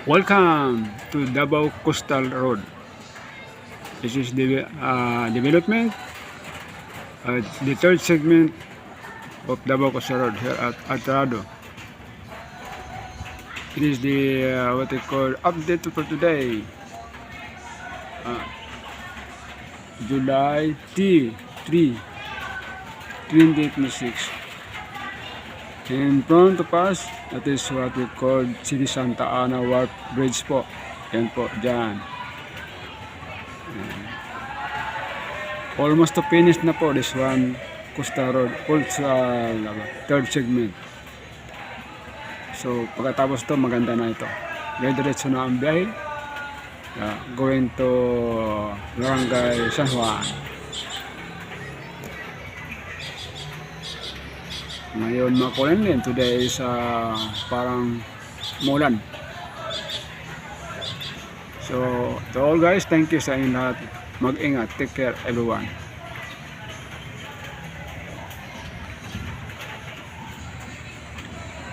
Welcome to Davao Coastal Road. This is the development, the third segment of Davao Coastal Road here at Atrado. It is the what they call update for today, July 3, 2026. In front of us, that is what we call City Santa Ana Wharf Bridge po. Yan po, dyan. Almost to finish na po this one, Coastal Road, also third segment. So, pagkatapos to, maganda na ito. Diretso na ang biyahe. Going to Barangay San Juan. Ngayon makulan din, today is parang mulan. So to all guys, thank you sa inyo lahat. Mag-ingat, take care everyone.